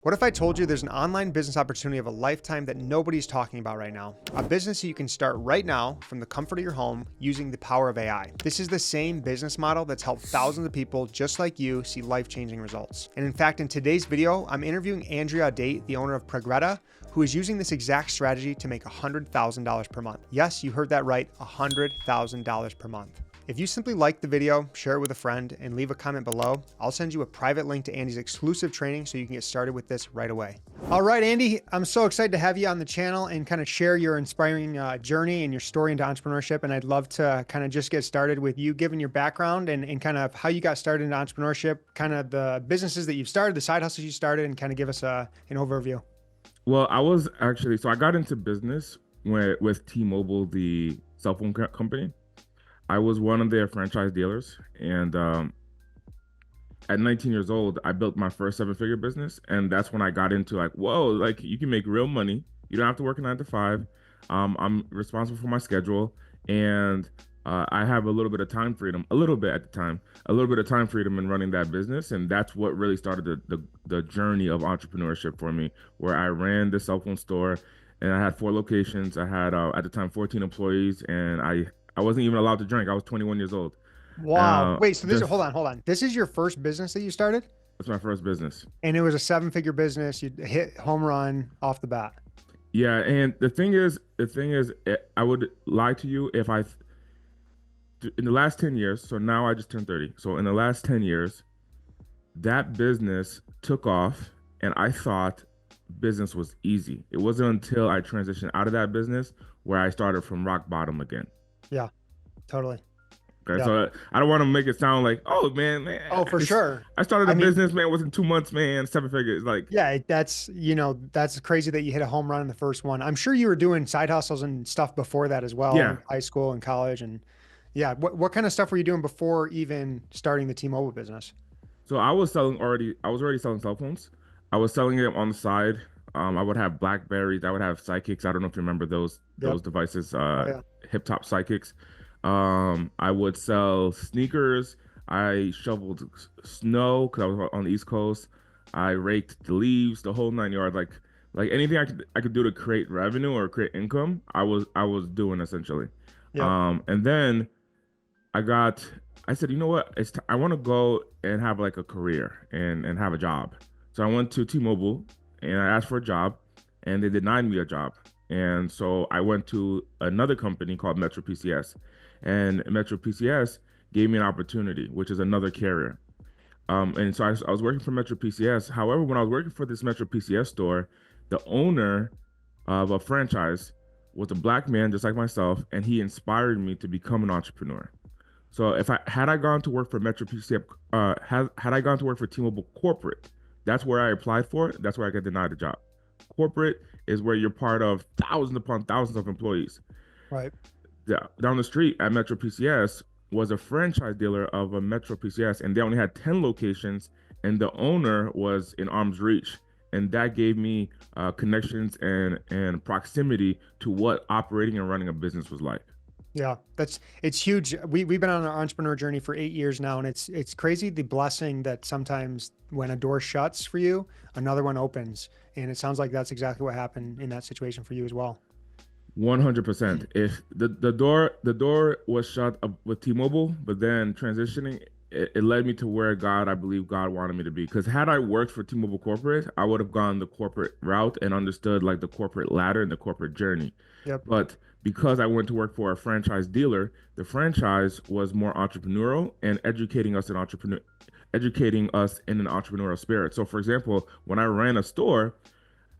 What if I told you there's an online business opportunity of a lifetime that nobody's talking about right now? A business that you can start right now from the comfort of your home using the power of AI. This is the same business model that's helped thousands of people just like you see life-changing results. And in fact, in today's video, I'm interviewing Andy Audate, the owner of Pregrea, who is using this exact strategy to make $100,000 per month. Yes, you heard that right, $100,000 per month. If you simply like the video, share it with a friend, and leave a comment below, I'll send you a private link to Andy's exclusive training so you can get started with this right away. All right, Andy, I'm so excited to have you on the channel and kind of share your inspiring journey and your story into entrepreneurship. And I'd love to kind of just get started with you giving your background and kind of how you got started into entrepreneurship, kind of the businesses that you've started, the side hustles you started, and kind of give us an overview. Well, I got into business with T-Mobile, the cell phone company. I was one of their franchise dealers, and at 19 years old, I built my first seven-figure business, and that's when I got into like, whoa, like you can make real money. You don't have to work a 9 to 5. I'm responsible for my schedule, and I have a little bit of time freedom, a little bit at the time, a little bit of time freedom in running that business, and that's what really started the journey of entrepreneurship for me, where I ran the cell phone store, and I had 4 locations. I had at the time 14 employees, and I wasn't even allowed to drink. I was 21 years old. Wow. Wait, so this is, hold on. This is your first business that you stared? That's my first business. And it was a 7-figure business. You hit home run off the bat. Yeah, and the thing is, I would lie to you if in the last 10 years, so now I just turned 30. So in the last 10 years, that business took off, and I thought business was easy. It wasn't until I transitioned out of that business where I started from rock bottom again. Yeah, totally. Okay, yeah. So I don't want to make it sound like, oh man. Oh, for sure. I started a business, man. Within 2 months, man, 7 figures. Like, yeah, that's crazy that you hit a home run in the first one. I'm sure you were doing side hustles and stuff before that as well. Yeah, in high school and college, and yeah. What kind of stuff were you doing before even starting the T-Mobile business? So I was already selling cell phones. I was selling them on the side. I would have Blackberries. I would have Sidekicks. I don't know if you remember those devices. Hip top Sidekicks. I would sell sneakers. I shoveled snow because I was on the East Coast. I raked the leaves, the whole 9 yards. Like anything I could do to create revenue or create income, I was doing essentially. Yep. And then I said, you know what? I want to go and have like a career and have a job. So I went to T-Mobile and I asked for a job, and they denied me a job. And so I went to another company called Metro PCS, and Metro PCS gave me an opportunity, which is another carrier. And so I was working for Metro PCS. However, when I was working for this Metro PCS store, the owner of a franchise was a Black man just like myself, and he inspired me to become an entrepreneur. So had I gone to work for Metro PCS, had I gone to work for T-Mobile corporate, that's where I applied for it. That's where I got denied the job. Corporate is where you're part of thousands upon thousands of employees. Right. Down the street at Metro PCS was a franchise dealer of a Metro PCS, and they only had 10 locations, and the owner was in arm's reach. And that gave me connections and proximity to what operating and running a business was like. Yeah, it's huge. We've been on our entrepreneur journey for 8 years now, and it's crazy the blessing that sometimes when a door shuts for you, another one opens. And it sounds like that's exactly what happened in that situation for you as well. 100%. If the door was shut with T-Mobile, but then transitioning, it led me to where I believe God wanted me to be. Because had I worked for T-Mobile corporate, I would have gone the corporate route and understood like the corporate ladder and the corporate journey. Yep. But because I went to work for a franchise dealer, the franchise was more entrepreneurial and educating us in an entrepreneurial spirit. So for example, when I ran a store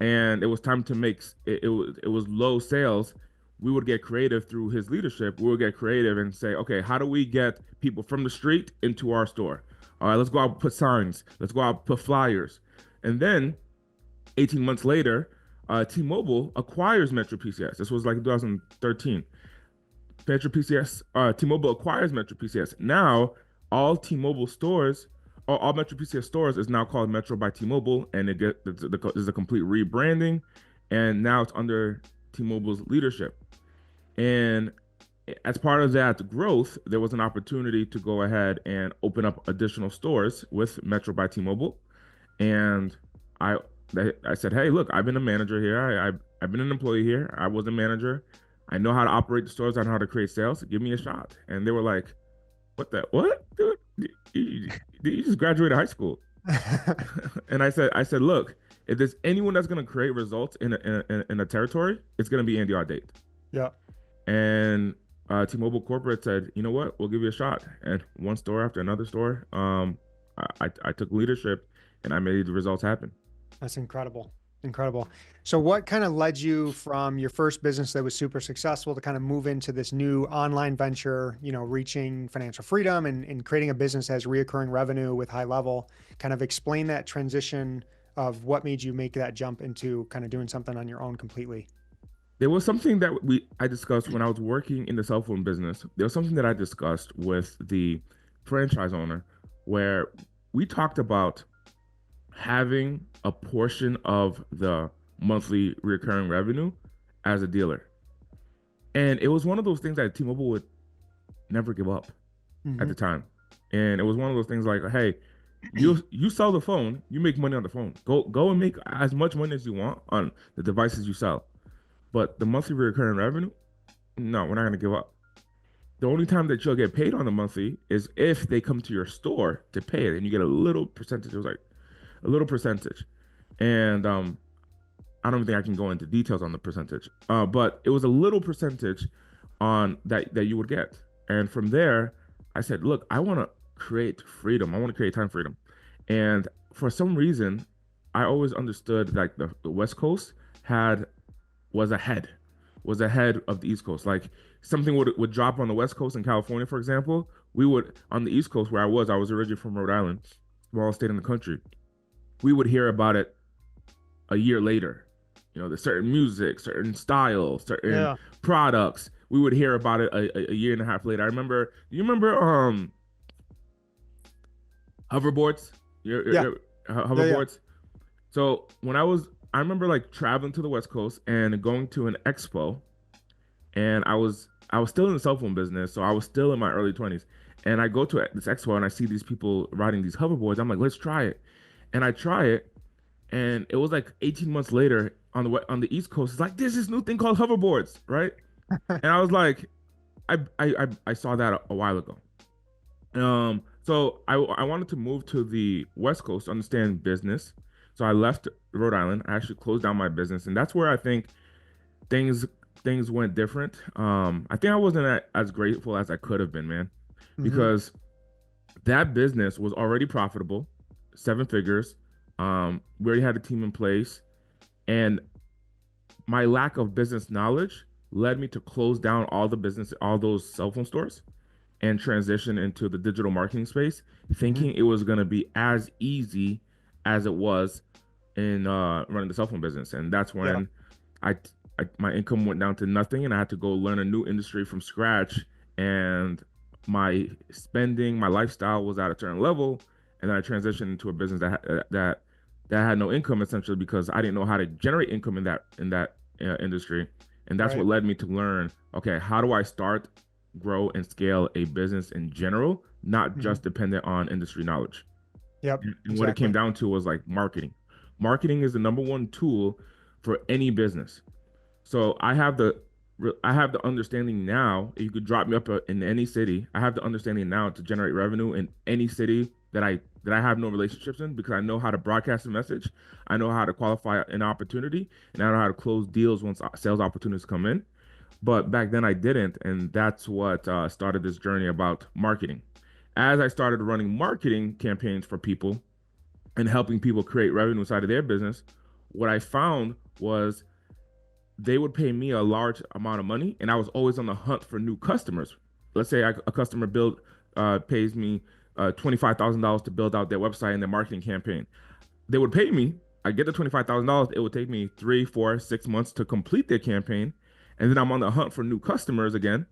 and it was time to make it was low sales, we would get creative through his leadership. We would get creative and say, okay, how do we get people from the street into our store? All right, let's go out and put signs. Let's go out and put flyers. And then 18 months later, T-Mobile acquires Metro PCS. This was like 2013. T-Mobile acquires Metro PCS. Now, all T-Mobile stores, or all Metro PCS stores, is now called Metro by T-Mobile, and there's a complete rebranding, and now it's under T-Mobile's leadership. And as part of that growth, there was an opportunity to go ahead and open up additional stores with Metro by T-Mobile, and I I said, hey, look, I've been a manager here. I've been an employee here. I was a manager. I know how to operate the stores. I know how to create sales. Give me a shot. And they were like, what, dude? You just graduated high school. And I said, look, if there's anyone that's going to create results in a territory, it's going to be Andy Audate. Yeah. And T-Mobile Corporate said, you know what, we'll give you a shot. And one store after another store, I took leadership and I made the results happen. That's incredible. Incredible. So what kind of led you from your first business that was super successful to kind of move into this new online venture, reaching financial freedom and creating a business that has reoccurring revenue with high level? Kind of explain that transition of what made you make that jump into kind of doing something on your own completely. There was something that I discussed when I was working in the cell phone business. There was something that I discussed with the franchise owner where we talked about having a portion of the monthly recurring revenue as a dealer. And it was one of those things that T-Mobile would never give up at the time. And it was one of those things like, hey, you sell the phone, you make money on the phone. Go and make as much money as you want on the devices you sell. But the monthly recurring revenue, no, we're not going to give up. The only time that you'll get paid on the monthly is if they come to your store to pay it, and you get a little percentage. It was like a little percentage, and I don't think I can go into details on the percentage, but it was a little percentage on that you would get. And from there, I said, look, I want to create freedom. I want to create time freedom, and for some reason, I always understood like the West Coast was ahead of the East Coast. Like something would drop on the West Coast in California, for example. We would on the East Coast where I was originally from Rhode Island, small state in the country. We would hear about it a year later. There's certain music, certain styles, certain products. We would hear about it a year and a half later. Do you remember hoverboards? Hoverboards. So I remember like traveling to the West Coast and going to an expo, and I was still in the cell phone business, so I was still in my early 20s. And I go to this expo and I see these people riding these hoverboards. I'm like, let's try it. And I try it, and it was like 18 months later on the East Coast. It's like there's this new thing called hoverboards, right? And I was like, I saw that a while ago. So I wanted to move to the West Coast to understand business. So I left Rhode Island. I actually closed down my business, and that's where I think things went different. I think I wasn't as grateful as I could have been, man, because that business was already profitable, 7 figures. We already had a team in place, and my lack of business knowledge led me to close down all those cell phone stores and transition into the digital marketing space, thinking it was going to be as easy as it was in running the cell phone business. And that's when my income went down to nothing, and I had to go learn a new industry from scratch. And my spending, my lifestyle was at a certain level, and then I transitioned into a business that had no income, essentially, because I didn't know how to generate income in that industry. And that's what led me to learn, okay, how do I start, grow, and scale a business in general, not just dependent on industry knowledge. Yep. And what it came down to was like marketing. Marketing is the number one tool for any business. So I have the understanding now. If you could drop me up in any city, I have the understanding now to generate revenue in any city that I have no relationships in, because I know how to broadcast a message, I know how to qualify an opportunity, and I know how to close deals once sales opportunities come in. But back then I didn't, and that's what started this journey about marketing. As I started running marketing campaigns for people and helping people create revenue inside of their business, what I found was they would pay me a large amount of money, and I was always on the hunt for new customers. Let's say a customer pays me $25,000 to build out their website and their marketing campaign. They would pay me. I get the $25,000. It would take me 3, 4, 6 months to complete their campaign, and then I'm on the hunt for new customers again.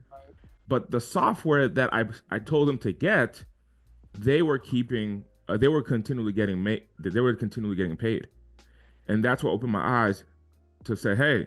But the software that I told them to get, they were keeping. They were continually getting paid, and that's what opened my eyes to say, hey,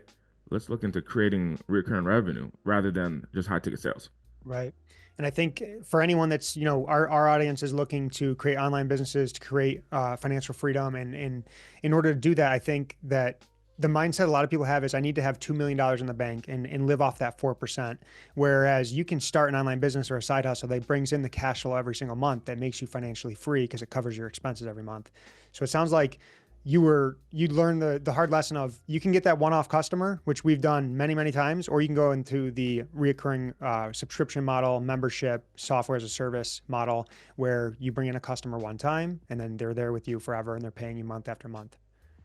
let's look into creating recurring revenue rather than just high ticket sales. Right. And I think for anyone that's, our audience is looking to create online businesses, to create financial freedom. And in order to do that, I think that the mindset a lot of people have is I need to have $2 million in the bank and live off that 4%. Whereas you can start an online business or a side hustle that brings in the cash flow every single month that makes you financially free because it covers your expenses every month. So it sounds like you learned the hard lesson of you can get that one-off customer, which we've done many, many times, or you can go into the reoccurring subscription model, membership, software as a service model, where you bring in a customer one time and then they're there with you forever and they're paying you month after month.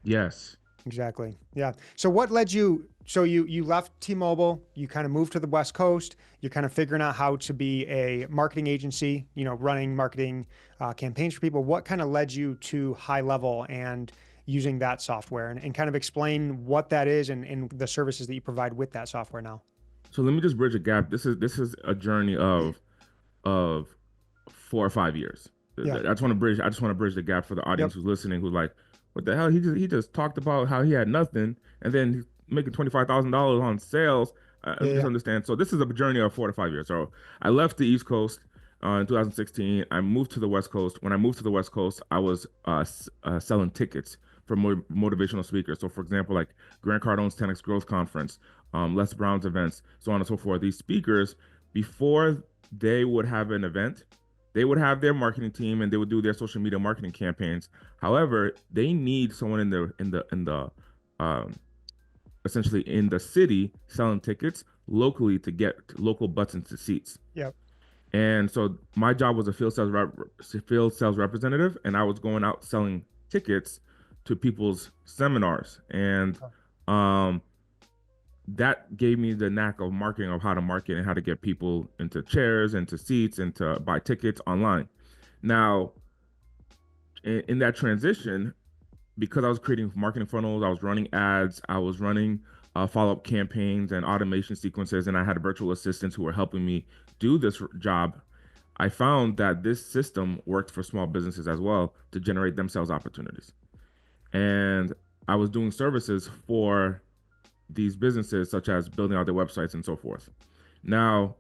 Yes. Exactly. Yeah. So what led you, so you left T-Mobile, you kind of moved to the West Coast, you're kind of figuring out how to be a marketing agency, running marketing campaigns for people. What kind of led you to High Level and using that software, and kind of explain what that is and the services that you provide with that software now? So let me just bridge a gap. This is a journey of 4 or 5 years. Yeah. I just want to bridge the gap for the audience Yep. who's listening, who's like, what the hell? He just talked about how he had nothing, and then he's making $25,000 on sales. Yeah. Just Yeah. understand. So this is a journey of 4 to 5 years. So I left the East Coast in 2016. I moved to the West Coast. When I moved to the West Coast, I was selling tickets for motivational speakers. So for example, like Grant Cardone's 10X Growth Conference, Les Brown's events, so on and so forth. These speakers, before they would have an event, they would have their marketing team and they would do their social media marketing campaigns. However, they need someone in the essentially in the city selling tickets locally to get local butts into seats. Yep. And so my job was a field sales representative, and I was going out selling tickets to people's seminars. And that gave me the knack of marketing, of how to market and how to get people into chairs, into seats, and to buy tickets online. Now, in that transition, because I was creating marketing funnels, I was running ads, I was running follow-up campaigns and automation sequences, and I had virtual assistants who were helping me do this job. I found that this system worked for small businesses as well to generate themselves opportunities. And I was doing services for these businesses, such as building out their websites and so forth. Now,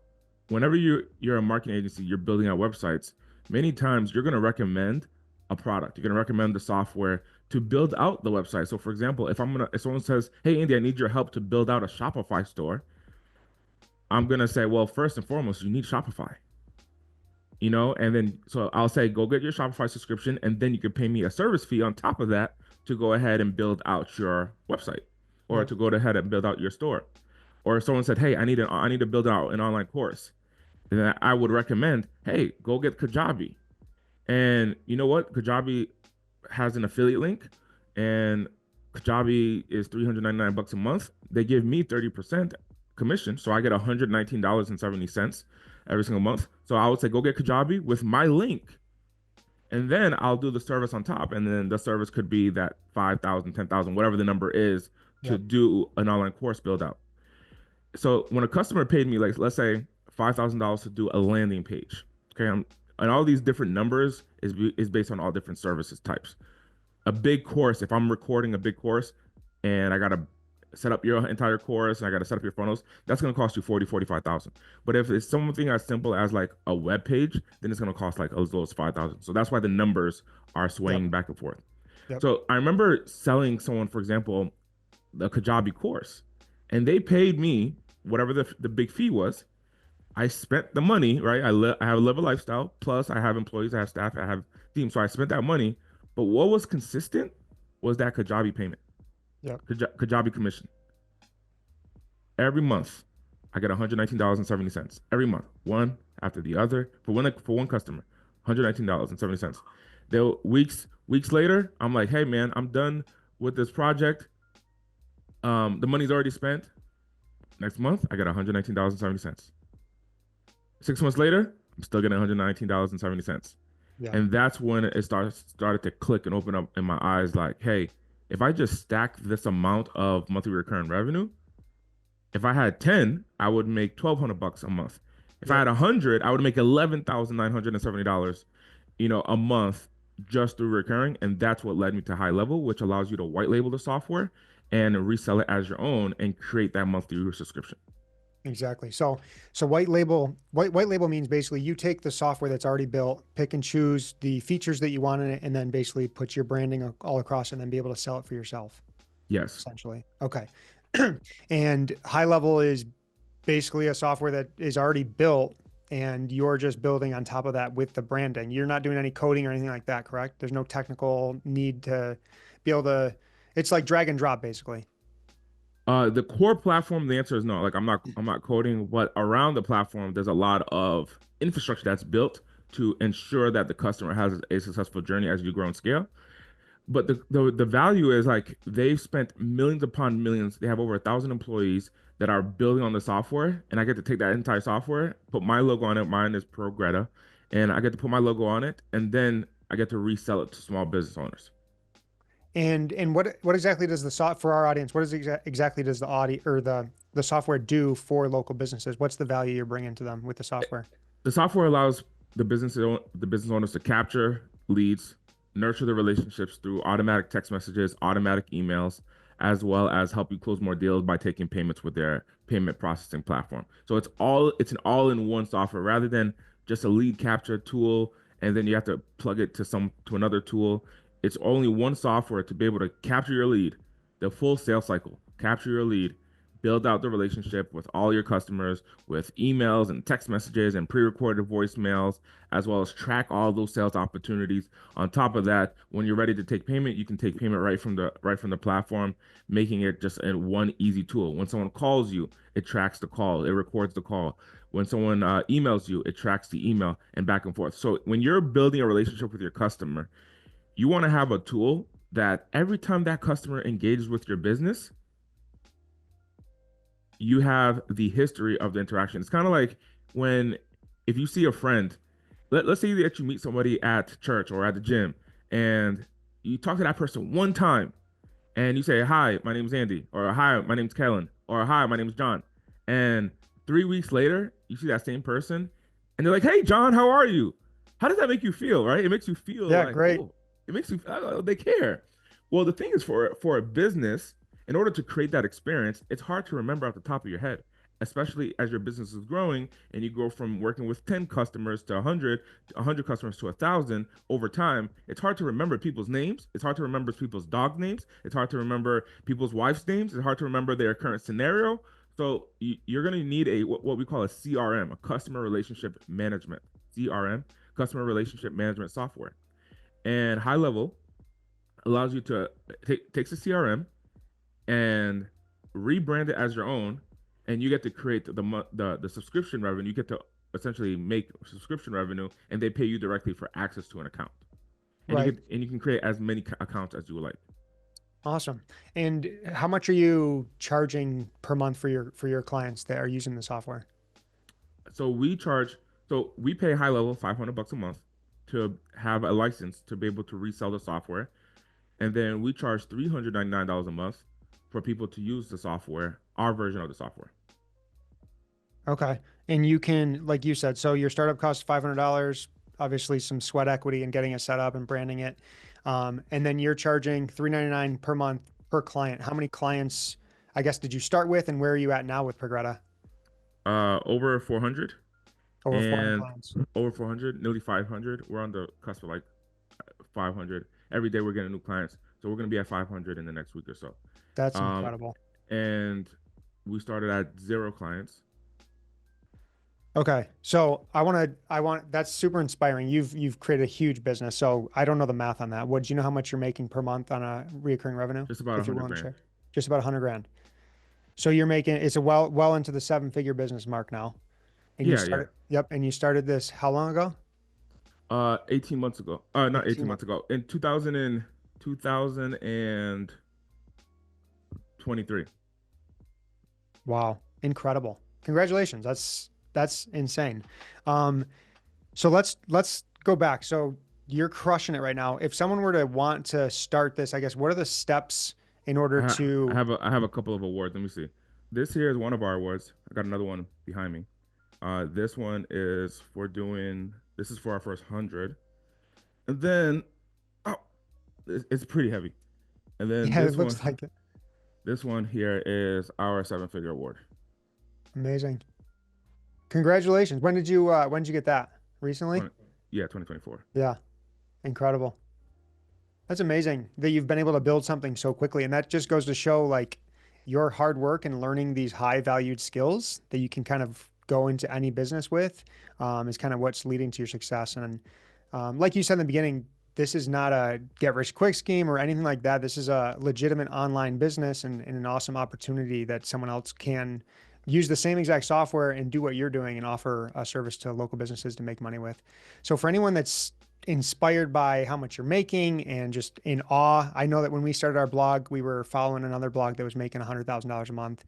whenever you're a marketing agency, you're building out websites, many times you're going to recommend a product. You're going to recommend the software to build out the website. So for example, if someone says, hey, Andy, I need your help to build out a Shopify store, I'm going to say, well, first and foremost, you need Shopify. And then so I'll say, go get your Shopify subscription, and then you can pay me a service fee on top of that to go ahead and build out your website, or to go ahead and build out your store. Or if someone said, hey, I need to build out an online course, then I would recommend, hey, go get Kajabi. And you know what? Kajabi has an affiliate link, and Kajabi is $399 a month. They give me 30% commission, so I get $119.70 every single month. So I would say, go get Kajabi with my link, and then I'll do the service on top. And then the service could be that 5,000, 10,000, whatever the number is, to do an online course build out. So when a customer paid me, like, let's say $5,000 to do a landing page, okay, and all these different numbers is based on all different services types. A big course, if I'm recording a big course and I got to set up your entire course and I got to set up your funnels, that's going to cost you 45,000. But if it's something as simple as like a web page, then it's going to cost like as low as 5,000. So that's why the numbers are swaying back and forth. So I remember selling someone, for example, the Kajabi course, and they paid me whatever the big fee was. I spent the money, right? I have a live a lifestyle. Plus, I have employees, I have staff, I have teams. So I spent that money. But what was consistent was that Kajabi payment. Kajabi commission. Every month, I get $119.70. Every month, one after the other for one customer, $119.70. Then weeks later, I'm like, hey man, I'm done with this project. The money's already spent. Next month, I got $119.70. 6 months later, I'm still getting $119.70. And that's when it started to click and open up in my eyes, like, hey, if I just stack this amount of monthly recurring revenue, if I had 10, I would make $1,200 a month. If I had 100, I would make $11,970, a month just through recurring. And that's what led me to High Level, which allows you to white label the software and resell it as your own and create that monthly subscription. Exactly. So white label means basically you take the software that's already built, pick and choose the features that you want in it, and then basically put your branding all across and then be able to sell it for yourself, Yes. essentially. Okay. And high level is basically a software that is already built and you're just building on top of that with the branding. You're not doing any coding or anything like that, correct? There's no technical need to be able to, it's like drag and drop basically. The core platform, the answer is no. Like I'm not coding, but around the platform, there's a lot of infrastructure that's built to ensure that the customer has a successful journey as you grow and scale. But the value is like they've spent millions upon millions. They have over 1,000 employees that are building on the software, and I get to take that entire software, put my logo on it. Mine is Pregrea, and I get to put my logo on it, and then I get to resell it to small business owners. And what exactly does the soft for our audience? What is exactly does the audio or the software do for local businesses? What's the value you're bringing to them with the software? The software allows the business owners to capture leads, nurture the relationships through automatic text messages, automatic emails, as well as help you close more deals by taking payments with their payment processing platform. So it's an all-in-one software rather than just a lead capture tool and then you have to plug it to another tool. It's only one software to be able to capture your lead, the full sales cycle, capture your lead, build out the relationship with all your customers with emails and text messages and pre-recorded voicemails, as well as track all those sales opportunities. On top of that, when you're ready to take payment, you can take payment right from the platform, making it just a one easy tool. When someone calls you, it tracks the call, it records the call. When someone emails you, it tracks the email and back and forth. So when you're building a relationship with your customer, you want to have a tool that every time that customer engages with your business, you have the history of the interaction. It's kind of like when if you see a friend, let's say that you meet somebody at church or at the gym and you talk to that person one time and you say, "Hi, my name's Andy," or "Hi, my name's Kelan," or "Hi, my name's John." And 3 weeks later, you see that same person and they're like, "Hey, John, how are you?" How does that make you feel, right? It makes you feel Yeah, like, great. oh, it makes you, oh, they care. Well, the thing is, for a business, in order to create that experience, it's hard to remember off the top of your head, especially as your business is growing and you go from working with 10 customers to 100, 100 customers to 1,000 over time. It's hard to remember people's names. It's hard to remember people's dog names. It's hard to remember people's wife's names. It's hard to remember their current scenario. So you're going to need what we call a CRM, a customer relationship management, CRM, customer relationship management software. And high level allows you to takes a CRM and rebrand it as your own, and you get to create the subscription revenue. You get to essentially make subscription revenue, and they pay you directly for access to an account. And Right. you can create as many accounts as you would like. Awesome. And how much are you charging per month for your clients that are using the software? So we pay high level $500 a month to have a license to be able to resell the software, and then we charge $399 a month for people to use the software, our version of the software. Okay. And you can, like you said, so your startup costs $500, obviously some sweat equity in getting it set up and branding it. And then you're charging $399 per month per client. How many clients, I guess, did you start with and where are you at now with Pregrea? Over 400 Over 400 and clients. over 400, nearly 500. We're on the cusp of like 500. Every day we're getting new clients. So we're going to be at 500 in the next week or so. That's Um, incredible. and we started at 0 clients. Okay. So that's super inspiring. You've created a huge business. So I don't know the math on that. What, do you know how much you're making per month on a recurring revenue? Just about If you're 100 willing to grand. share, just about 100 grand. So you're making, it's a well into the seven-figure business mark now. And you Yeah, yeah. started, yep. And you started this how long ago? 18 months ago. Not 18 18 months. months ago. In 2023. Wow. Incredible. Congratulations. That's insane. Um, so let's go back. So you're crushing it right now. If someone were to want to start this, I guess, what are the steps in order to, I have a couple of awards. Let me see. This here is one of our awards. I got another one behind me. This one is for doing. This is for our first 100, and then oh, it's pretty heavy. And then yeah, it looks like it. this one here is our 7-figure award. Amazing. Congratulations. When did you get that? Recently? 20, yeah, 2024. Yeah. Incredible. That's amazing that you've been able to build something so quickly. And that just goes to show like your hard work and learning these high valued skills that you can kind of go into any business with, is kind of what's leading to your success. And like you said in the beginning, this is not a get rich quick scheme or anything like that. This is a legitimate online business and an awesome opportunity that someone else can use the same exact software and do what you're doing and offer a service to local businesses to make money with. So for anyone that's inspired by how much you're making and just in awe, I know that when we started our blog, we were following another blog that was making $100,000 a month.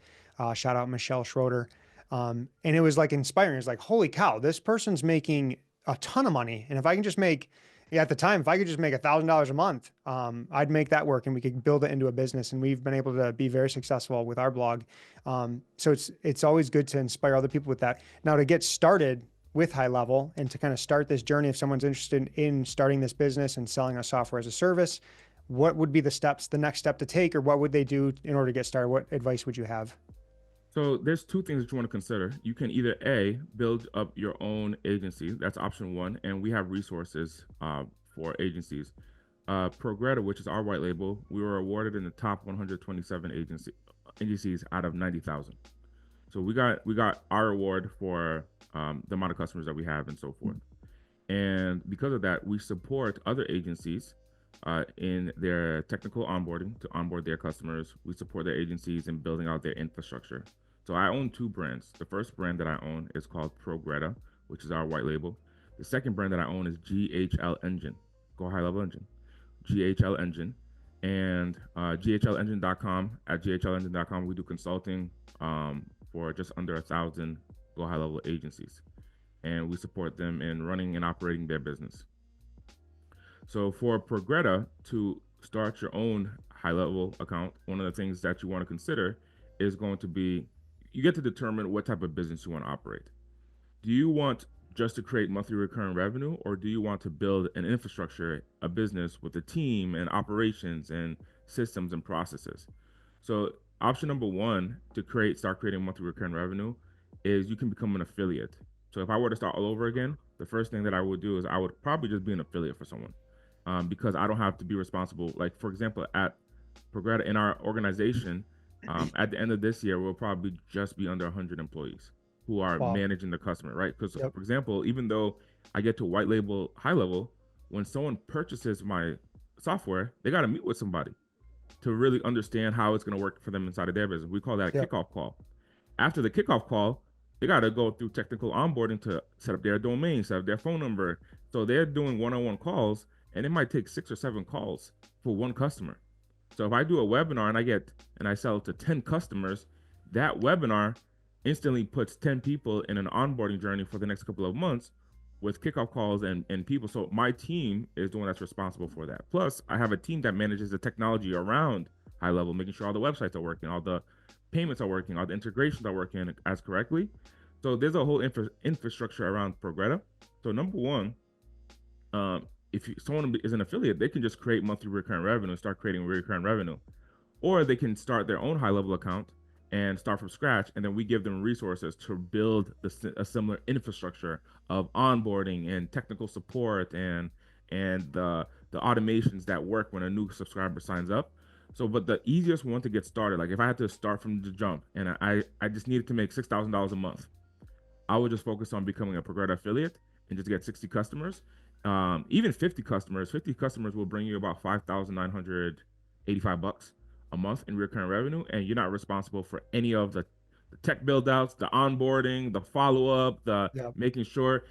Shout out Michelle Schroeder. And it was like inspiring. It's like, holy cow, this person's making a ton of money. And if I can just make, yeah, at the time, if I could just make $1,000 a month, I'd make that work and we could build it into a business. And we've been able to be very successful with our blog. So it's always good to inspire other people with that. Now to get started with High Level and to kind of start this journey, if someone's interested in starting this business and selling a software as a service, what would be the next step to take, or what would they do in order to get started? What advice would you have? So there's two things that you want to consider. You can either A, build up your own agency. That's option one. And we have resources for agencies. Pregrea, which is our white label, we were awarded in the top 127 agencies out of 90,000. So we got our award for the amount of customers that we have and so forth. And because of that, we support other agencies in their technical onboarding to onboard their customers. We support their agencies in building out their infrastructure. So I own two brands. The first brand that I own is called Pregrea, which is our white label. The second brand that I own is GHL Engine, Go High Level Engine, GHL Engine, and GHLengine.com. At GHLengine.com, we do consulting for just under 1,000 Go High Level agencies, and we support them in running and operating their business. So for Pregrea to start your own high level account, one of the things that you want to consider is going to be, you get to determine what type of business you want to operate. Do you want just to create monthly recurring revenue, or do you want to build an infrastructure, a business with a team and operations and systems and processes? So option number one to start creating monthly recurring revenue is you can become an affiliate. So if I were to start all over again, the first thing that I would do is I would probably just be an affiliate for someone, because I don't have to be responsible. Like, for example, at Pregrea in our organization, at the end of this year, we'll probably just be under 100 employees who are managing the customer, right? Because, for example, even though I get to white label, high level, when someone purchases my software, they got to meet with somebody to really understand how it's going to work for them inside of their business. We call that a kickoff call. After the kickoff call, they got to go through technical onboarding to set up their domain, set up their phone number. So they're doing one-on-one calls, and it might take 6 or 7 calls for one customer. So if I do a webinar and I sell to 10 customers, that webinar instantly puts 10 people in an onboarding journey for the next couple of months with kickoff calls and people. So my team is the one that's responsible for that. Plus, I have a team that manages the technology around High Level, making sure all the websites are working, all the payments are working, all the integrations are working as correctly. So there's a whole infrastructure around Pregrea. So number one, if someone is an affiliate, they can just create monthly recurring revenue, start creating recurring revenue, or they can start their own High Level account and start from scratch, and then we give them resources to build a similar infrastructure of onboarding and technical support and the automations that work when a new subscriber signs up. So, but the easiest one to get started, like if I had to start from the jump and I just needed to make $6,000 a month, I would just focus on becoming a Pregrea affiliate and just get 60 customers. Even 50 customers will bring you about $5,985 a month in recurring revenue, and you're not responsible for any of the tech build outs, the onboarding, the follow-up, making sure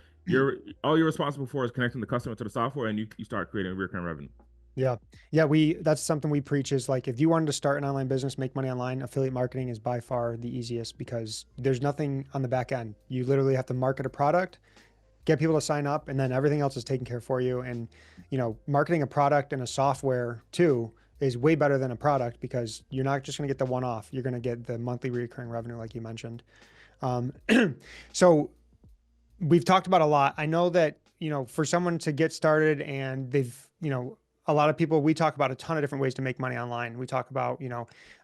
all you're responsible for is connecting the customer to the software, and you start creating recurring revenue. Yeah. That's something we preach is like, if you wanted to start an online business, make money online, affiliate marketing is by far the easiest because there's nothing on the back end. You literally have to market a product, get people to sign up, and then everything else is taken care of for you. And, marketing a product and a software too is way better than a product because you're not just going to get the one-off. You're going to get the monthly recurring revenue, like you mentioned. So we've talked about a lot. I know that, for someone to get started and they've, a lot of people, we talk about a ton of different ways to make money online. We talk about,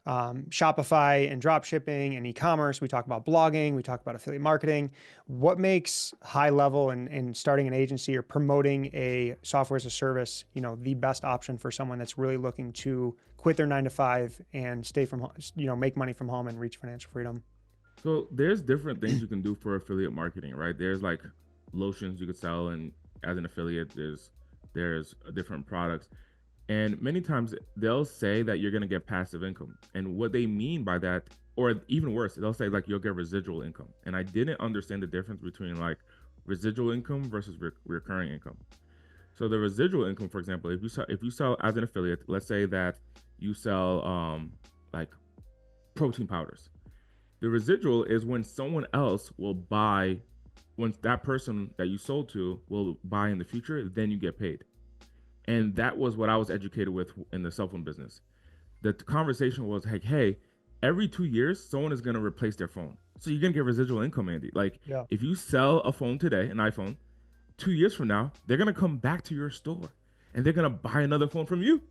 Shopify and drop shipping and e-commerce. We talk about blogging. We talk about affiliate marketing. What makes high level and starting an agency or promoting a software as a service, the best option for someone that's really looking to quit their 9 to 5 and stay from home, make money from home and reach financial freedom? So there's different things you can do for affiliate marketing, right? There's like lotions you could sell, and as an affiliate, there's different products. And many times they'll say that you're going to get passive income. And what they mean by that, or even worse, they'll say like you'll get residual income. And I didn't understand the difference between like residual income versus recurring income. So the residual income, for example, if you sell as an affiliate, let's say that you sell like protein powders. The residual is when someone else will buy, when that person that you sold to will buy in the future, then you get paid. And that was what I was educated with in the cell phone business. The conversation was like, hey, every 2 years, someone is going to replace their phone. So you're going to get residual income, Andy. Like, if you sell a phone today, an iPhone, 2 years from now, they're going to come back to your store and they're going to buy another phone from you.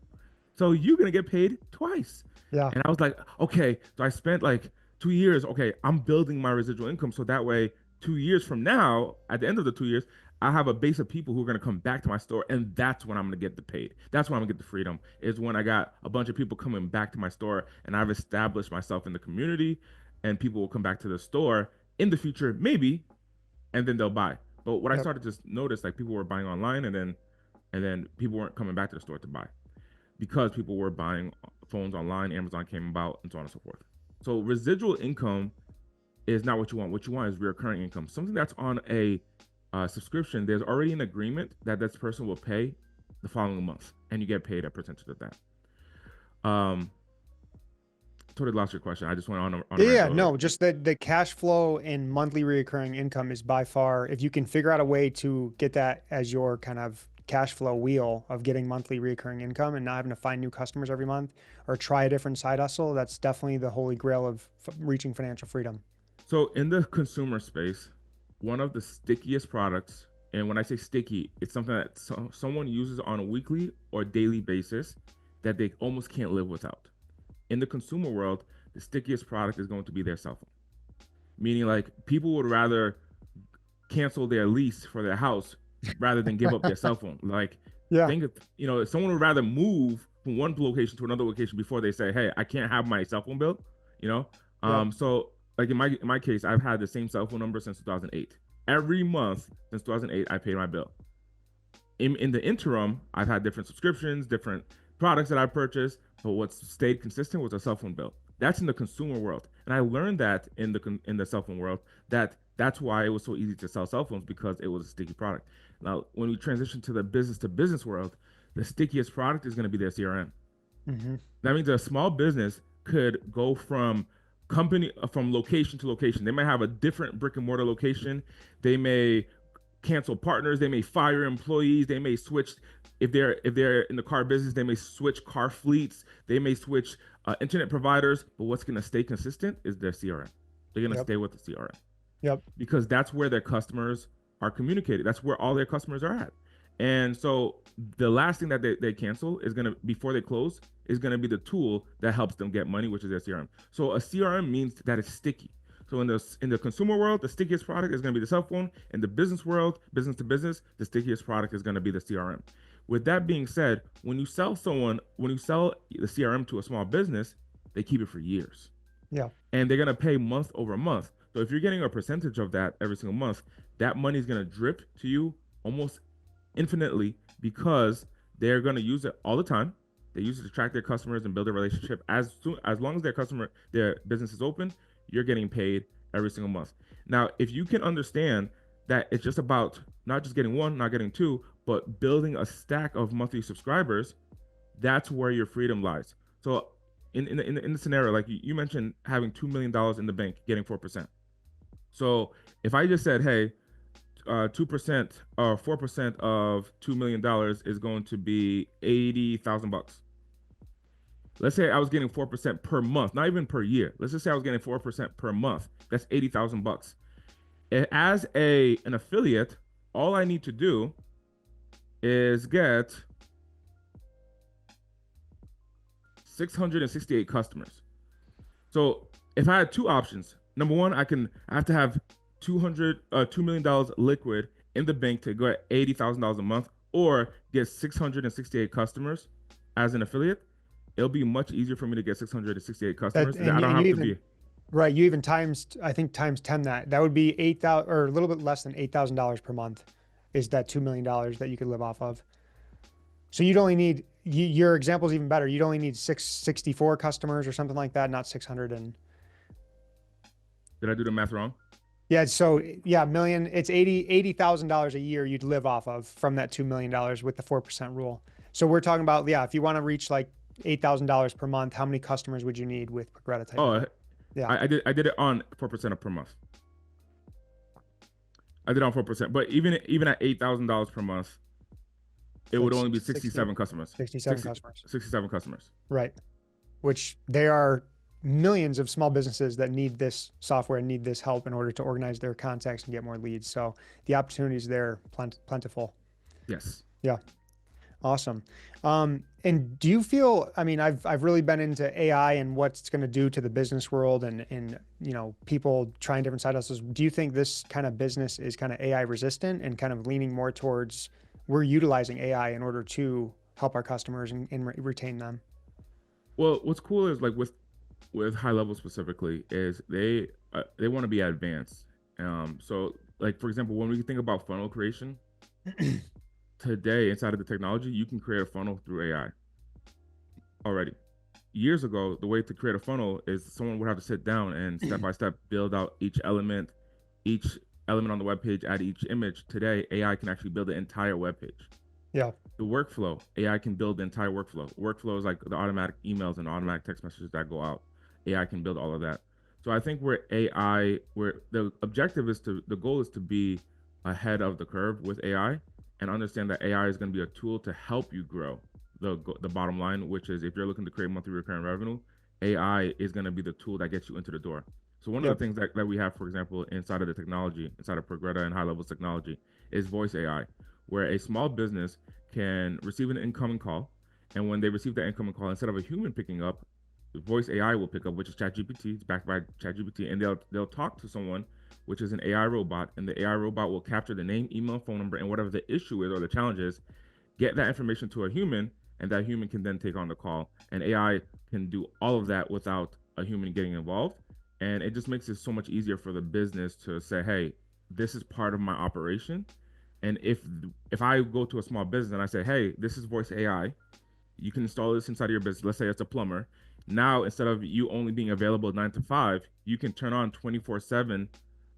So you're going to get paid twice. Yeah. And I was like, okay. So I spent like 2 years. Okay, I'm building my residual income. So that way, 2 years from now, at the end of the 2 years, I have a base of people who are going to come back to my store, and that's when I'm going to get the paid. That's when I'm going to get the freedom, is when I got a bunch of people coming back to my store, and I've established myself in the community, and people will come back to the store in the future, maybe, and then they'll buy. But what I started to notice, like people were buying online, and then people weren't coming back to the store to buy because people were buying phones online, Amazon came about, and so on and so forth. So residual income is not what you want. What you want is recurring income, something that's on a subscription. There's already an agreement that this person will pay the following month, and you get paid a percentage of that. Totally lost your question. I just went on. No, just the cash flow and monthly recurring income is by far, if you can figure out a way to get that as your kind of cash flow wheel of getting monthly recurring income and not having to find new customers every month or try a different side hustle, that's definitely the holy grail of reaching financial freedom. So in the consumer space, one of the stickiest products, and when I say sticky, it's something that someone uses on a weekly or daily basis that they almost can't live without. In the consumer world, the stickiest product is going to be their cell phone. Meaning like people would rather cancel their lease for their house rather than give up their cell phone. Like, think of, someone would rather move from one location to another location before they say, hey, I can't have my cell phone bill, So like in my case, I've had the same cell phone number since 2008. Every month since 2008, I paid my bill. In the interim, I've had different subscriptions, different products that I purchased, but what stayed consistent was a cell phone bill. That's in the consumer world, and I learned that in the cell phone world that's why it was so easy to sell cell phones, because it was a sticky product. Now, when we transition to the business to business world, the stickiest product is going to be their CRM. Mm-hmm. That means a small business could go from location to location. They might have a different brick and mortar location. They may cancel partners. They may fire employees. They may switch. If they're in the car business, they may switch car fleets. They may switch internet providers. But what's going to stay consistent is their CRM. They're going to stay with the CRM. Because that's where their customers are communicated. That's where all their customers are at. And so the last thing that they cancel is going to, before they close, is going to be the tool that helps them get money, which is their CRM. So a CRM means that it's sticky. So in the consumer world, the stickiest product is going to be the cell phone. In the business world, business to business, the stickiest product is going to be the CRM. With that being said, when you sell the CRM to a small business, they keep it for years. And they're going to pay month over month. So if you're getting a percentage of that every single month, that money is going to drip to you almost infinitely, because they're going to use it all the time. They use it to track their customers and build a relationship. As long as their business is open, you're getting paid every single month. Now, if you can understand that it's just about not just getting one, not getting two, but building a stack of monthly subscribers, that's where your freedom lies. So in the scenario, like you mentioned, having $2 million in the bank, getting 4%. So if I just said, hey, 2% or 4% of $2 million is going to be $80,000. Let's say I was getting 4% per month, not even per year. Let's just say I was getting 4% per month. That's $80,000. As an affiliate, all I need to do is get 668 customers. So if I had two options, number one, I have to have $2 million liquid in the bank to go at $80,000 a month, or get 668 customers as an affiliate. It'll be much easier for me to get 668 customers. And I don't have to even, be right, you even I think times 10 that would be 8,000 or a little bit less than $8,000 per month is that $2 million that you could live off of. So you'd only need, your example is even better. You'd only need 664 customers or something like that, not 600. And Did I do the math wrong? yeah, so yeah, million, it's $80,000 a year you'd live off of from that $2 million with the 4% rule. So we're talking about, yeah, if you want to reach like $8,000 per month, how many customers would you need with Pregrea type? Oh, yeah, I did it on 4% per month. I did on 4%, but even at $8,000 per month, it would only be 67 customers. 67 customers. 67 customers. Right. Which they are millions of small businesses that need this software and need this help in order to organize their contacts and get more leads. So the opportunities there plentiful. Yes. Yeah. Awesome. And do you feel, I mean, I've really been into AI and what it's going to do to the business world and, you know, people trying different side hustles. Do you think this kind of business is kind of AI resistant and kind of leaning more towards we're utilizing AI in order to help our customers and retain them? Well, what's cool is like with high level specifically is they want to be advanced. So like, for example, when we think about funnel creation, today inside of the technology, you can create a funnel through AI already. Years ago, the way to create a funnel is someone would have to sit down and step by step build out each element on the web page, add each image. Today, AI can actually build the entire web page. Yeah. The workflow, AI can build the entire workflow. Workflow is like the automatic emails and automatic text messages that go out. AI can build all of that. So I think where the objective is the goal is to be ahead of the curve with AI and understand that AI is going to be a tool to help you grow the bottom line, which is if you're looking to create monthly recurring revenue, AI is going to be the tool that gets you into the door. So one of the things that we have, for example, inside of the technology, inside of Pregrea and high level technology is voice AI, where a small business can receive an incoming call. And when they receive that incoming call, instead of a human picking up, voice AI will pick up, which is ChatGPT. It's backed by ChatGPT, and they'll talk to someone, which is an AI robot, and the AI robot will capture the name, email, phone number, and whatever the issue is or the challenge is, get that information to a human, and that human can then take on the call. And AI can do all of that without a human getting involved. And it just makes it so much easier for the business to say, hey, this is part of my operation. And if I go to a small business and I say, hey, this is voice AI, you can install this inside of your business. Let's say it's a plumber. Now, instead of you only being available 9 to 5, you can turn on 24/7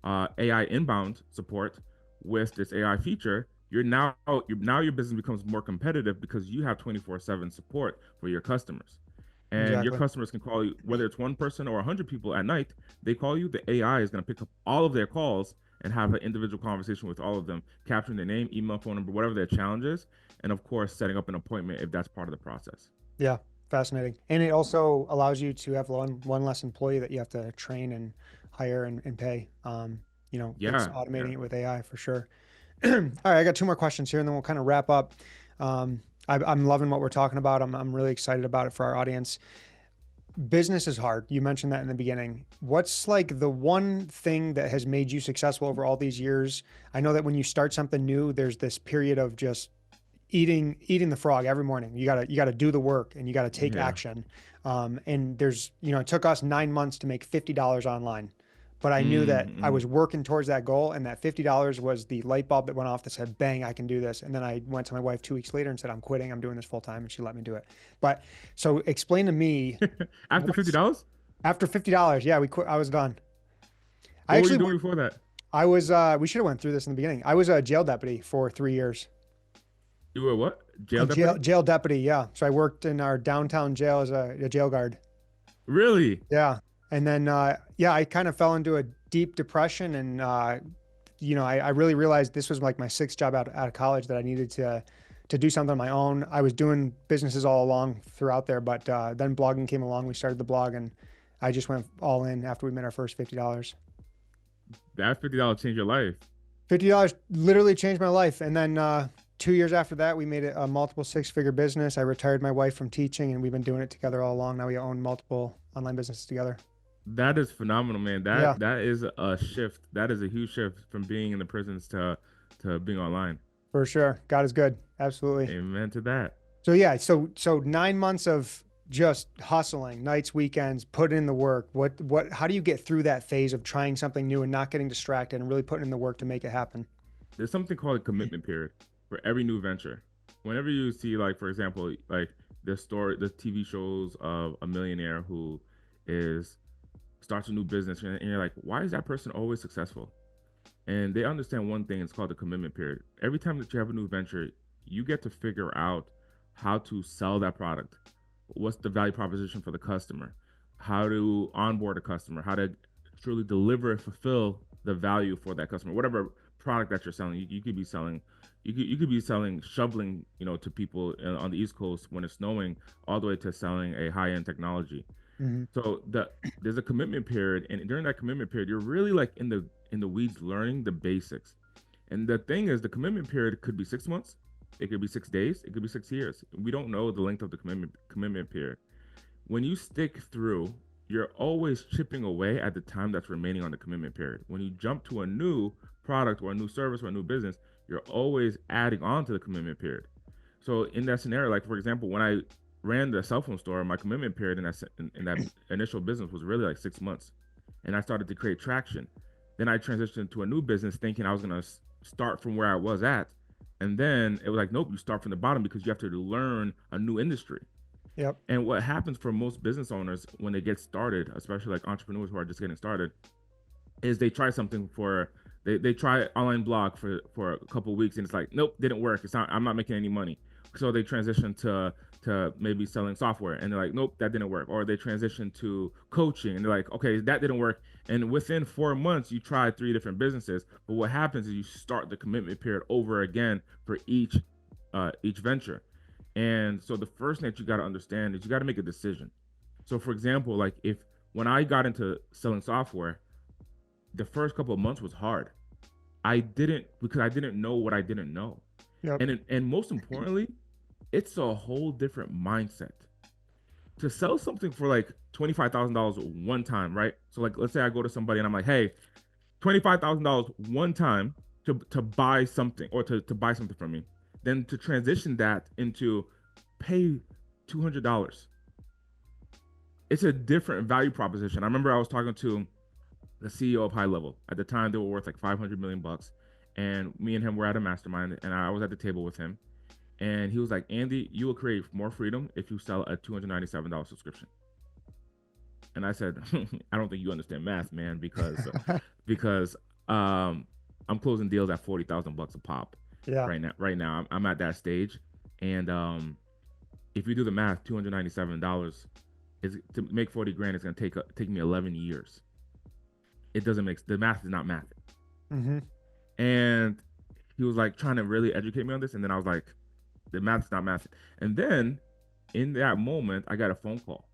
AI inbound support with this AI feature. Now your business becomes more competitive because you have 24/7 support for your customers. And your customers can call you, whether it's one person or 100 people at night, they call you, the AI is going to pick up all of their calls and have an individual conversation with all of them, capturing their name, email, phone number, whatever their challenge is, and of course, setting up an appointment if that's part of the process. Yeah, fascinating. And it also allows you to have one less employee that you have to train and hire and pay. You know, it's automating it with AI for sure. All right, I got 2 more questions here and then we'll kind of wrap up. I'm loving what we're talking about. I'm really excited about it for our audience. Business is hard. You mentioned that in the beginning. What's like the one thing that has made you successful over all these years? I know that when you start something new, there's this period of just eating the frog every morning. You gotta do the work and you gotta take action. And there's, you know, it took us 9 months to make $50 online. But I knew that I was working towards that goal, and that $50 was the light bulb that went off that said, bang, I can do this. And then I went to my wife 2 weeks later and said, I'm quitting. I'm doing this full time. And she let me do it. But so explain to me. After $50? After $50, yeah, we quit. I was done. What were you doing before that? I was, we should have went through this in the beginning. I was a jail deputy for 3 years. You were what? Jail deputy? Jail deputy, yeah. So I worked in our downtown jail as a jail guard. Really? Yeah. And then, yeah, I kind of fell into a deep depression and, you know, I really realized this was like my 6th job out of college that I needed to do something on my own. I was doing businesses all along throughout there, but then blogging came along. We started the blog and I just went all in after we made our first $50. That $50 changed your life. $50 literally changed my life. And then 2 years after that, we made it a multiple six-figure business. I retired my wife from teaching, and we've been doing it together all along. Now we own multiple online businesses together. That is phenomenal, man. Yeah, That is a shift. That is a huge shift from being in the prisons to being online. for sure. God is good. Absolutely. Amen to that. So yeah, so 9 months of just hustling, nights, weekends, putting in the work. How do you get through that phase of trying something new and not getting distracted and really putting in the work to make it happen? There's something called a commitment period for every new venture. Whenever you see, like, for example, like the TV shows of a millionaire who is starts a new business, and you're like, why is that person always successful? And they understand one thing, it's called the commitment period. Every time that you have a new venture, you get to figure out how to sell that product. What's the value proposition for the customer? How to onboard a customer, how to truly deliver and fulfill the value for that customer. Whatever product that you're selling, you could be selling, you could be selling shoveling, to people on the East Coast when it's snowing, all the way to selling a high-end technology. Mm-hmm. So there's a commitment period, and during that commitment period, you're really like in the weeds learning the basics. And the thing is, the commitment period could be 6 months, it could be 6 days, it could be 6 years. We don't know the length of the commitment period. When you stick through, you're always chipping away at the time that's remaining on the commitment period. When you jump to a new product or a new service or a new business, you're always adding on to the commitment period. So in that scenario, like for example, when I ran the cell phone store, my commitment period in that initial business was really like 6 months, and I started to create traction. Then I transitioned to a new business thinking I was going to start from where I was at, and then it was like, nope, you start from the bottom because you have to learn a new industry. Yep. And what happens for most business owners when they get started, especially like entrepreneurs who are just getting started, is they try something they try online blog for a couple of weeks, and it's like, nope, didn't work. I'm not making any money. So they transition to maybe selling software, and they're like, nope, that didn't work. Or they transition to coaching, and they're like, okay, that didn't work. And within 4 months, you try 3 different businesses. But what happens is you start the commitment period over again for each venture. And so the first thing that you got to understand is you got to make a decision. So for example, like when I got into selling software, the first couple of months was hard. Because I didn't know what I didn't know. Yep. And most importantly, it's a whole different mindset. To sell something for like $25,000 one time, right? So like, let's say I go to somebody and I'm like, hey, $25,000 one time to buy something, or to buy something from me. Then to transition that into pay $200. It's a different value proposition. I remember I was talking to the CEO of High Level. At the time, they were worth like 500 million bucks. And me and him were at a mastermind, and I was at the table with him. And he was like, Andy, you will create more freedom if you sell a $297 subscription. And I said, I don't think you understand math, man, because I'm closing deals at 40,000 bucks a pop. Yeah. Right now, I'm at that stage, and if you do the math, $297 is to make 40 grand. It's gonna take me 11 years. It doesn't make the math is not math. Mm-hmm. And he was like trying to really educate me on this, and then I was like, the math's not math. And then in that moment, I got a phone call.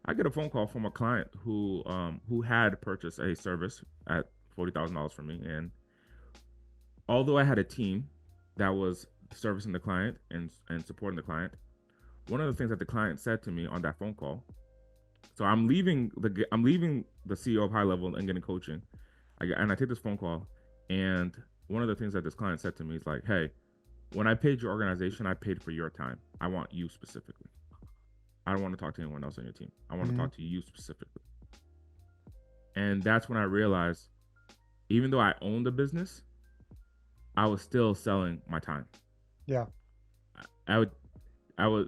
I get a phone call from a client who had purchased a service at $40,000 from me, and although I had a team that was servicing the client and supporting the client, one of the things that the client said to me on that phone call. So I'm leaving the CEO of High Level and getting coaching, and I take this phone call, and one of the things that this client said to me is like, hey, when I paid your organization, I paid for your time. I want you specifically. I don't want to talk to anyone else on your team. I want to talk to you specifically. And that's when I realized, even though I owned the business, I was still selling my time. Yeah. There were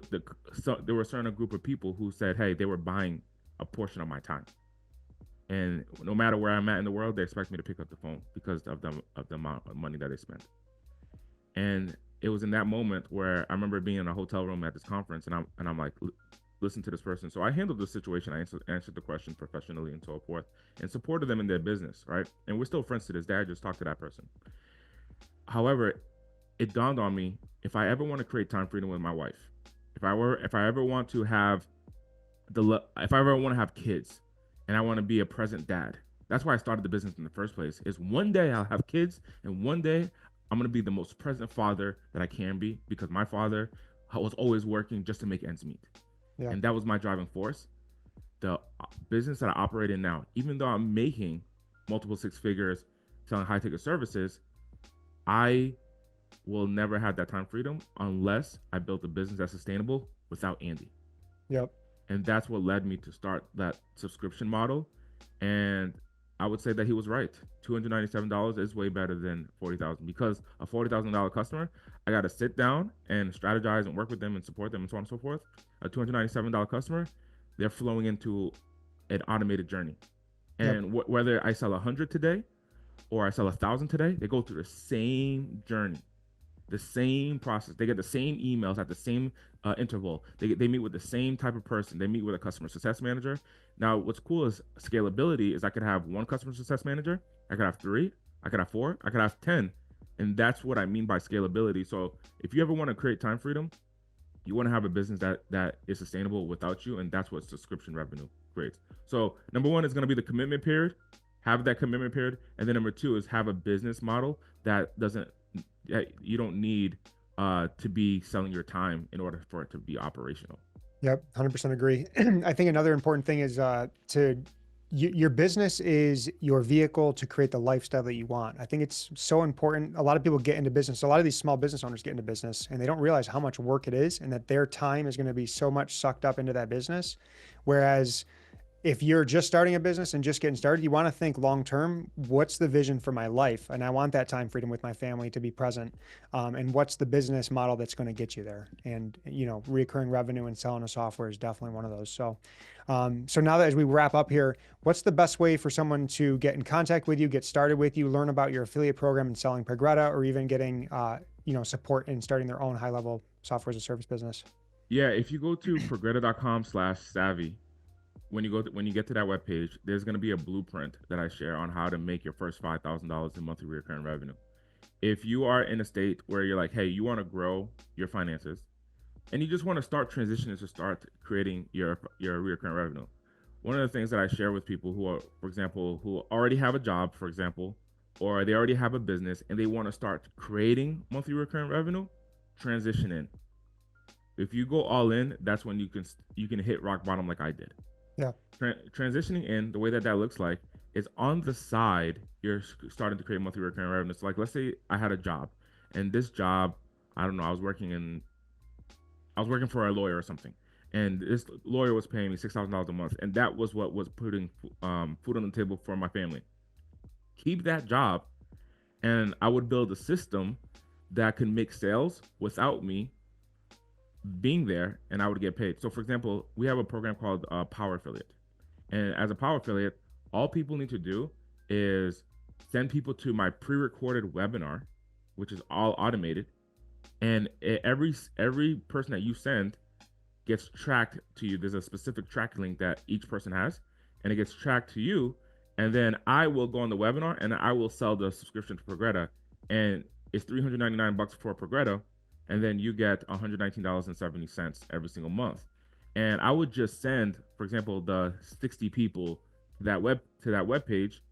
a certain group of people who said, hey, they were buying a portion of my time. And no matter where I'm at in the world, they expect me to pick up the phone because of the amount of money that they spent. And it was in that moment where I remember being in a hotel room at this conference, and I'm like, listen to this person. So I handled the situation. I answered the question professionally and so forth, and supported them in their business, right? And we're still friends to this day. I just talked to that person. However, it dawned on me, if I ever want to create time freedom with my wife, if I ever want to have kids, and I want to be a present dad, that's why I started the business in the first place, is one day I'll have kids, and one day I'm going to be the most present father that I can be, because my father was always working just to make ends meet. Yeah. And that was my driving force. The business that I operate in now, even though I'm making multiple six figures selling high ticket services, I will never have that time freedom unless I built a business that's sustainable without Andy. Yep. And that's what led me to start that subscription model. And I would say that he was right. $297 is way better than $40,000, because a $40,000 customer, I got to sit down and strategize and work with them and support them and so on and so forth. A $297 customer, they're flowing into an automated journey. And whether I sell 100 today or I sell 1,000 today, they go through the same journey, the same process. They get the same emails at the same interval. They meet with the same type of person. They meet with a customer success manager. Now, what's cool is scalability is I could have one customer success manager. I could have 3. I could have 4. I could have 10. And that's what I mean by scalability. So if you ever want to create time freedom, you want to have a business that is sustainable without you. And that's what subscription revenue creates. So number 1 is going to be the commitment period. Have that commitment period. And then number 2 is have a business model that doesn't, you don't need to be selling your time in order for it to be operational. Yep, 100% agree. I think another important thing is your business is your vehicle to create the lifestyle that you want. I think it's so important. A lot of people get into business. A lot of these small business owners get into business and they don't realize how much work it is, and that their time is going to be so much sucked up into that business. Whereas if you're just starting a business and just getting started, you want to think long-term, what's the vision for my life? And I want that time freedom with my family to be present. And what's the business model that's going to get you there? And, recurring revenue and selling a software is definitely one of those. So, so now that as we wrap up here, what's the best way for someone to get in contact with you, get started with you, learn about your affiliate program and selling Pregrea, or even getting, support in starting their own high-level software as a service business? Yeah. If you go to pregrea.com/savvy, when you get to that webpage, there's going to be a blueprint that I share on how to make your first $5,000 in monthly recurring revenue. If you are in a state where you're like, hey, you want to grow your finances and you just want to start transitioning to start creating your recurring revenue, one of the things that I share with people who are, for example, who already have a job, for example, or they already have a business and they want to start creating monthly recurring revenue, transition in. If you go all in, that's when you can hit rock bottom like I did. Yeah. Transitioning in, the way that looks like is on the side, you're starting to create monthly recurring revenue. So like, let's say I had a job, and this job, I don't know, I was working for a lawyer or something, and this lawyer was paying me $6,000 a month, and that was what was putting food on the table for my family. Keep that job, and I would build a system that can make sales without me being there, and I would get paid. So for example, we have a program called Power Affiliate. And as a Power Affiliate, all people need to do is send people to my pre-recorded webinar, which is all automated. And every person that you send gets tracked to you. There's a specific tracking link that each person has, and it gets tracked to you. And then I will go on the webinar and I will sell the subscription to Pregrea. And it's $399 for Pregrea. And then you get $119.70 every single month. And I would just send, for example, the 60 people to that web page,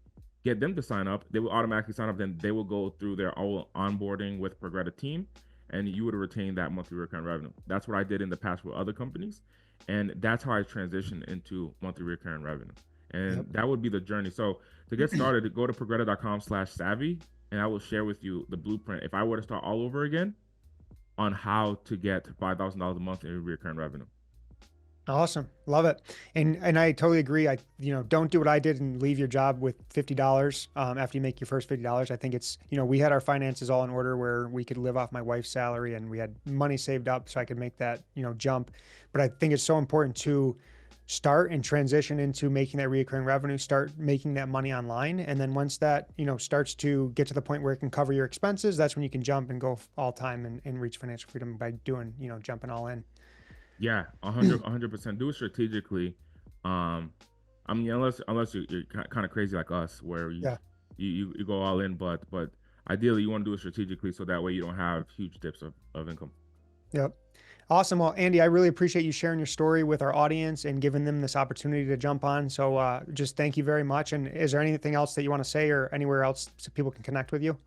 get them to sign up. They will automatically sign up. Then they will go through their own onboarding with Pregrea team, and you would retain that monthly recurring revenue. That's what I did in the past with other companies, and that's how I transitioned into monthly recurring revenue. And that would be the journey. So to get started, go to pregrea.com/savvy, and I will share with you the blueprint. If I were to start all over again, on how to get $5,000 a month in recurring revenue. Awesome. Love it. And I totally agree. Don't do what I did and leave your job with $50 after you make your first $50. I think it's, we had our finances all in order where we could live off my wife's salary and we had money saved up so I could make that, jump. But I think it's so important to start and transition into making that recurring revenue, start making that money online. And then once that, starts to get to the point where it can cover your expenses, that's when you can jump and go all time and reach financial freedom by doing, jumping all in. Yeah, 100%. Do it strategically. I mean, unless you're kind of crazy like us, where you go all in, but ideally you want to do it strategically so that way you don't have huge dips of income. Yep. Awesome. Well, Andy, I really appreciate you sharing your story with our audience and giving them this opportunity to jump on. So just thank you very much. And is there anything else that you want to say or anywhere else so people can connect with you?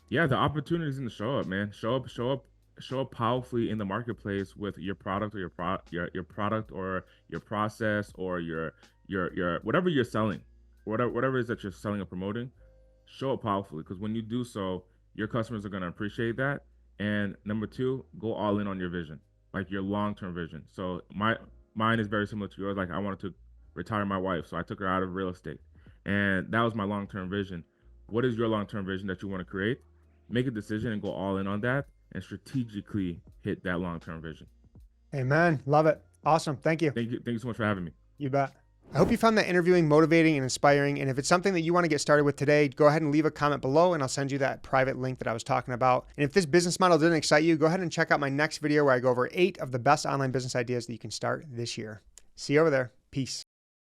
Yeah, the opportunities in the show up, man. Show up powerfully in the marketplace with your product or your product or your process or your whatever you're selling, whatever it is that you're selling or promoting. Show up powerfully, because when you do so, your customers are going to appreciate that. And number two, go all in on your vision, like your long-term vision. So mine is very similar to yours. Like, I wanted to retire my wife, so I took her out of real estate, and that was my long-term vision. What is your long-term vision that you want to create? Make a decision and go all in on that, and strategically hit that long-term vision. Amen. Love it. Awesome. Thank you. Thank you so much for having me. You bet. I hope you found that interviewing motivating and inspiring. And if it's something that you want to get started with today, go ahead and leave a comment below and I'll send you that private link that I was talking about. And if this business model didn't excite you, go ahead and check out my next video where I go over 8 of the best online business ideas that you can start this year. See you over there. Peace.